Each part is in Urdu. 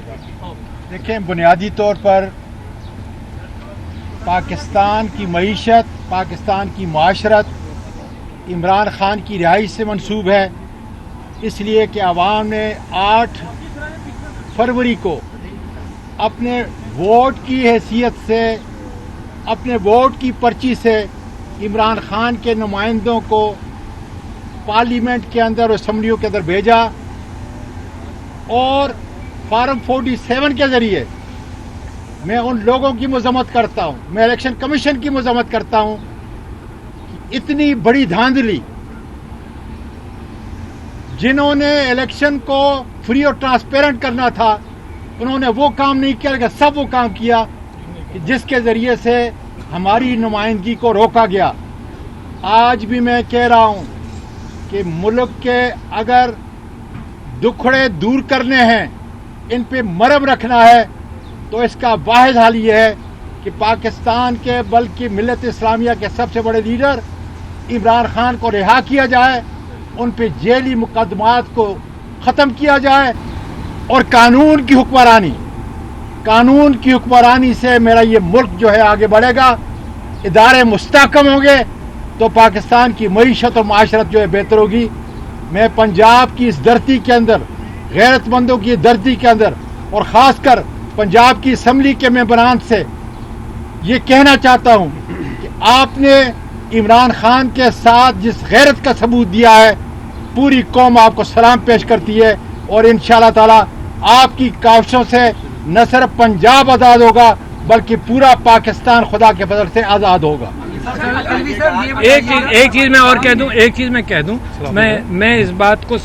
دیکھیں، بنیادی طور پر پاکستان کی معیشت، پاکستان کی معاشرت عمران خان کی رہائی سے منسوب ہے، اس لیے کہ عوام نے 8 فروری کو اپنے ووٹ کی حیثیت سے، اپنے ووٹ کی پرچی سے عمران خان کے نمائندوں کو پارلیمنٹ کے اندر اور اسمبلیوں کے اندر بھیجا، اور فارم 47 کے ذریعے میں ان لوگوں کی مذمت کرتا ہوں، میں الیکشن کمیشن کی مذمت کرتا ہوں کہ اتنی بڑی دھاندلی، جنہوں نے الیکشن کو فری اور ٹرانسپیرنٹ کرنا تھا، انہوں نے وہ کام نہیں کیا، لیکن سب وہ کام کیا کہ جس کے ذریعے سے ہماری نمائندگی کو روکا گیا۔ آج بھی میں کہہ رہا ہوں کہ ملک کے اگر دکھڑے دور کرنے ہیں، ان پہ مرہم رکھنا ہے، تو اس کا واحد حل یہ ہے کہ پاکستان کے بلکہ ملت اسلامیہ کے سب سے بڑے لیڈر عمران خان کو رہا کیا جائے، ان پہ جیلی مقدمات کو ختم کیا جائے، اور قانون کی حکمرانی سے میرا یہ ملک جو ہے آگے بڑھے گا، ادارے مستحکم ہوں گے تو پاکستان کی معیشت اور معاشرت جو ہے بہتر ہوگی۔ میں پنجاب کی اس دھرتی کے اندر، غیرت مندوں کی دھرتی کے اندر، اور خاص کر پنجاب کی اسمبلی کے ممبران سے یہ کہنا چاہتا ہوں کہ آپ نے عمران خان کے ساتھ جس غیرت کا ثبوت دیا ہے، پوری قوم آپ کو سلام پیش کرتی ہے، اور انشاءاللہ تعالی آپ کی کاوشوں سے نہ صرف پنجاب آزاد ہوگا بلکہ پورا پاکستان خدا کے فضل سے آزاد ہوگا۔ ایک چیز میں اور کہہ دوں، میں اس بات کو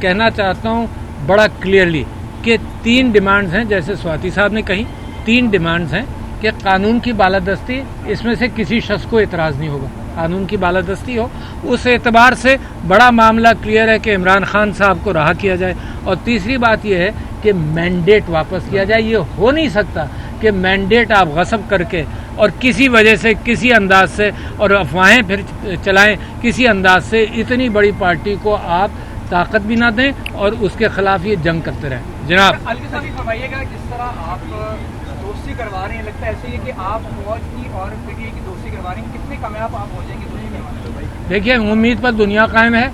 کہنا چاہتا ہوں بڑا کلیئرلی کہ 3 ڈیمانڈز ہیں، جیسے سواتی صاحب نے کہی، 3 ڈیمانڈز ہیں کہ قانون کی بالادستی، اس میں سے کسی شخص کو اعتراض نہیں ہوگا، قانون کی بالادستی ہو، اس اعتبار سے بڑا معاملہ کلیئر ہے کہ عمران خان صاحب کو رہا کیا جائے، اور تیسری بات یہ ہے کہ مینڈیٹ واپس کیا جائے۔ یہ ہو نہیں سکتا کہ مینڈیٹ آپ غصب کر کے اور کسی وجہ سے، کسی انداز سے، اور افواہیں پھر چلائیں کسی انداز سے، اتنی بڑی پارٹی کو آپ طاقت بھی نہ دیں اور اس کے خلاف یہ جنگ کرتے رہیں۔ جناب علی صاحب فرمائیے گا، جس طرح آپ دوستی کروا رہے ہیں، لگتا ہے ایسے ہی کہ آپ فوج کی اور پی ٹی آئی کی دوستی کروا رہے ہیں، کتنے کامیاب آپ ہو جائیں گے دوستی کروانے میں؟ دیکھیے، امید پر دنیا قائم ہے،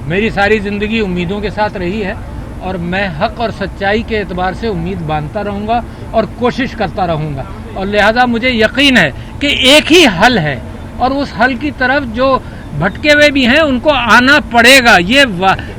میری ساری زندگی امیدوں کے ساتھ رہی ہے، اور میں حق اور سچائی کے اعتبار سے امید باندھتا رہوں گا اور کوشش کرتا رہوں گا، اور لہذا مجھے یقین ہے کہ ایک ہی حل ہے، اور اس حل کی طرف جو بھٹکے ہوئے بھی ہیں ان کو آنا پڑے گا۔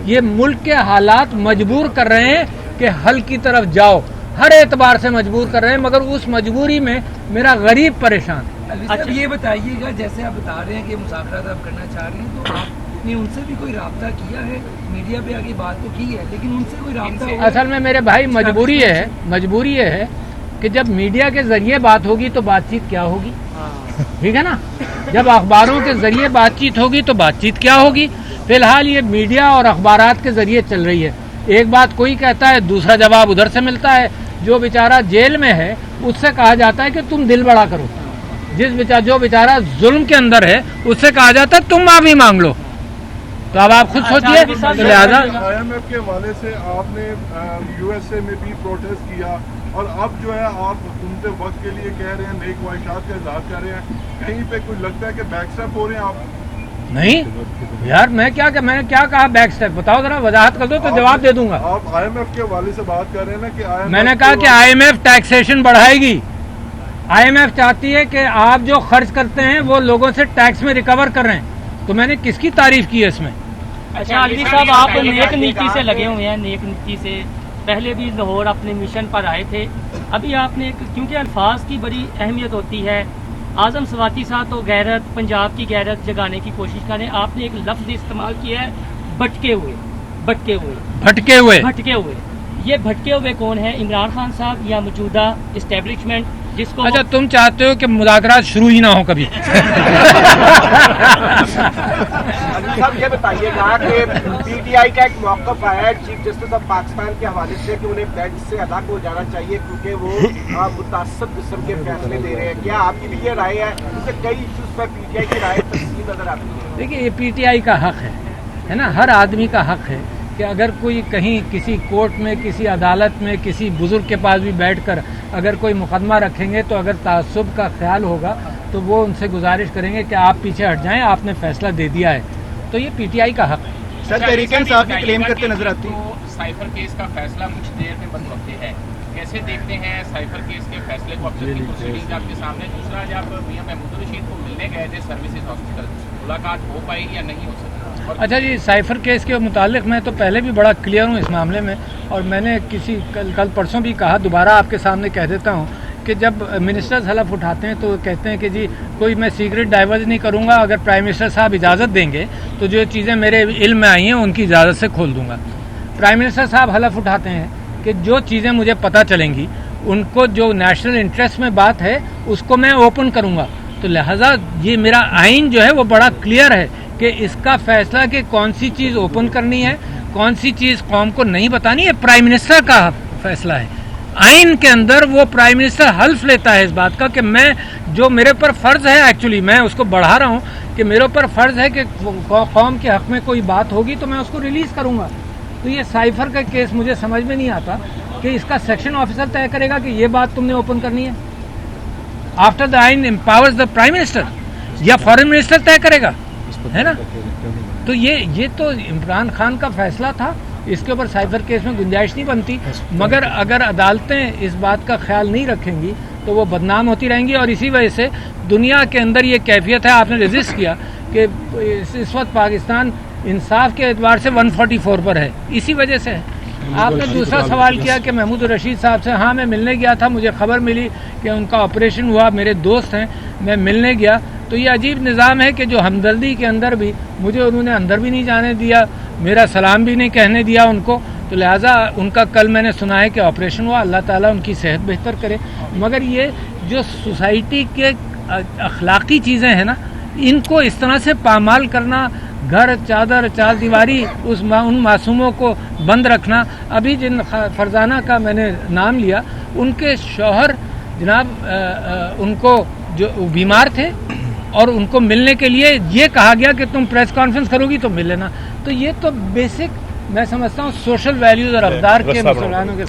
یہ ملک کے حالات مجبور کر رہے ہیں کہ حل کی طرف جاؤ، ہر اعتبار سے مجبور کر رہے ہیں، مگر اس مجبوری میں میرا غریب پریشان ہے۔ اچھا، یہ بتائیے گا، جیسے آپ بتا رہے ہیں کہ مذاکرات آپ کرنا چاہ رہے ہیں، تو آپ نے ان سے بھی کوئی رابطہ کیا ہے؟ میڈیا پہ آگے بات تو کی ہے، لیکن ان سے کوئی رابطہ؟ اصل میں میرے بھائی مجبوری یہ ہے کہ جب میڈیا کے ذریعے بات ہوگی تو بات چیت کیا ہوگی، ٹھیک ہے نا؟ جب اخباروں کے ذریعے بات چیت ہوگی تو بات چیت کیا ہوگی؟ فی الحال یہ میڈیا اور اخبارات کے ذریعے چل رہی ہے، ایک بات کوئی کہتا ہے، دوسرا جواب ادھر سے ملتا ہے۔ جو بیچارہ جیل میں ہے اس سے کہا جاتا ہے کہ تم دل بڑا کرو، جو بیچارہ ظلم کے اندر ہے اس سے کہا جاتا ہے تم معافی مانگ لو۔ تو اب آپ خود سوچئے، لہٰذا IMF کے حوالے سے آپ نے USA میں بھی پروٹیسٹ کیا، اور اب جو ہے آپ گھومتے وقت کے لیے کہہ رہے ہیں، نیک خواہشات کا اظہار کر رہے ہیں، کہیں پہ کوئی لگتا ہے کہ بیک اسٹیپ ہو رہے ہیں آپ؟ نہیں یار، میں نے کیا کہا بیک اسٹیپ؟ بتاؤ ذرا، وضاحت کر دو تو جواب دے دوں گا۔ آپ IMF کے حوالے سے بات کر رہے ہیں نا کہ میں نے کہا کہ IMF ٹیکسیشن بڑھائے گی۔ IMF چاہتی ہے کہ آپ جو خرچ کرتے ہیں وہ لوگوں سے ٹیکس میں ریکور کر رہے ہیں، تو میں نے کس کی تعریف کی ہے اس میں؟ اچھا علی صاحب، آپ نیک نیتی سے لگے ہوئے ہیں، نیک نیتی سے پہلے بھی لاہور اپنے مشن پر آئے تھے، ابھی آپ نے، کیونکہ الفاظ کی بڑی اہمیت ہوتی ہے، اعظم سواتی صاحب تو غیرت، پنجاب کی غیرت جگانے کی کوشش کریں، آپ نے ایک لفظ استعمال کیا ہے، بھٹکے ہوئے۔ یہ بھٹکے ہوئے کون ہیں؟ عمران خان صاحب یا موجودہ اسٹیبلشمنٹ جس کو؟ اچھا، تم چاہتے ہو کہ مذاکرات شروع ہی نہ ہو کبھی؟ صاحب یہ بتائیے گا کہ PTI کا ایک موقف آیا ہے چیف جسٹس آف پاکستان کے حوالے سے کہ انہیں بینچ سے ادا ہو جانا چاہیے کیونکہ وہ متعصب قسم کے فیصلے دے رہے ہیں، کیا آپ کی بھی یہ رائے ہے؟ جسے کئی ایشوز پر PTI کی رائے تقسیم نظر آتی ہے۔ دیکھیے، یہ PTI کا حق ہے نا، ہر آدمی کا حق ہے کہ اگر کوئی کہیں کسی کورٹ میں، کسی عدالت میں، کسی بزرگ کے پاس بھی بیٹھ کر اگر کوئی مقدمہ رکھیں گے تو اگر تعصب کا خیال ہوگا تو وہ ان سے گزارش کریں گے کہ آپ پیچھے ہٹ جائیں، آپ نے فیصلہ دے دیا ہے. تو یہ پی ٹی آئی کا حق ہے. سر تحریک انصاف کی کلیم کرتے نظر آتی ہے. سائفر کیس کا فیصلہ کچھ دیر میں بدوقت ہے، کیسے دیکھتے ہیں سائفر کیس کے فیصلے کو؟ اب تک کی پروسیڈنگ آپ کے سامنے. دوسرا، جب میاں محمود رشید کو ملنے گئے تھے سروسز ہاسپٹل، ملاقات ہو پائی یا نہیں ہو سکی؟ اچھا جی، سائفر کیس کے متعلق میں تو پہلے بھی بڑا کلیئر ہوں اس معاملے میں، اور میں نے کل پرسوں بھی کہا، دوبارہ آپ کے سامنے کہہ دیتا ہوں کہ جب منسٹرز حلف اٹھاتے ہیں تو وہ کہتے ہیں کہ جی کوئی میں سیکرٹ ڈائیورج نہیں کروں گا، اگر پرائم منسٹر صاحب اجازت دیں گے تو جو چیزیں میرے علم میں آئی ہیں ان کی اجازت سے کھول دوں گا. پرائم منسٹر صاحب حلف اٹھاتے ہیں کہ جو چیزیں مجھے پتہ چلیں گی ان کو جو نیشنل انٹرسٹ میں بات ہے اس کو میں اوپن کروں گا. تو لہٰذا یہ میرا آئین جو ہے وہ بڑا کلیئر ہے کہ اس کا فیصلہ کہ کون سی چیز اوپن کرنی ہے، کون سی چیز قوم کو نہیں بتانی ہے، پرائم منسٹر کا فیصلہ ہے. آئین کے اندر وہ پرائم منسٹر حلف لیتا ہے اس بات کا کہ میں جو میرے پر فرض ہے، ایکچولی میں اس کو بڑھا رہا ہوں کہ میرے اوپر فرض ہے کہ قوم کے حق میں کوئی بات ہوگی تو میں اس کو ریلیز کروں گا. تو یہ سائفر کا کیس مجھے سمجھ میں نہیں آتا کہ اس کا سیکشن آفیسر طے کرے گا کہ یہ بات تم نے اوپن کرنی ہے آفٹر دا آئین امپاورز دا پرائم منسٹر، یا فارن منسٹر طے کرے گا، ہے نا. تو یہ تو عمران خان کا فیصلہ تھا، اس کے اوپر سائفر کیس میں گنجائش نہیں بنتی. مگر اگر عدالتیں اس بات کا خیال نہیں رکھیں گی تو وہ بدنام ہوتی رہیں گی، اور اسی وجہ سے دنیا کے اندر یہ کیفیت ہے. آپ نے رجسٹ کیا کہ اس وقت پاکستان انصاف کے اعتبار سے 144 پر ہے، اسی وجہ سے ہے. آپ نے دوسرا سوال کیا کہ محمود رشید صاحب سے. ہاں، میں ملنے گیا تھا، مجھے خبر ملی کہ ان کا آپریشن ہوا، میرے دوست ہیں، میں ملنے گیا. تو یہ عجیب نظام ہے کہ جو ہمدردی کے اندر بھی مجھے انہوں نے اندر بھی نہیں جانے دیا، میرا سلام بھی نہیں کہنے دیا ان کو. تو لہٰذا ان کا کل میں نے سنا ہے کہ آپریشن ہوا، اللہ تعالیٰ ان کی صحت بہتر کرے. مگر یہ جو سوسائٹی کے اخلاقی چیزیں ہیں نا، ان کو اس طرح سے پامال کرنا، گھر چادر چار دیواری ان معصوموں کو بند رکھنا. ابھی جن فرزانہ کا میں نے نام لیا، ان کے شوہر جناب ان کو جو بیمار تھے اور ان کو ملنے کے لیے یہ کہا گیا کہ تم پریس کانفرنس کرو گی تو مل لینا. تو یہ تو بیسک میں سمجھتا ہوں سوشل ویلیوز اور اقدار کے مسلمانوں کے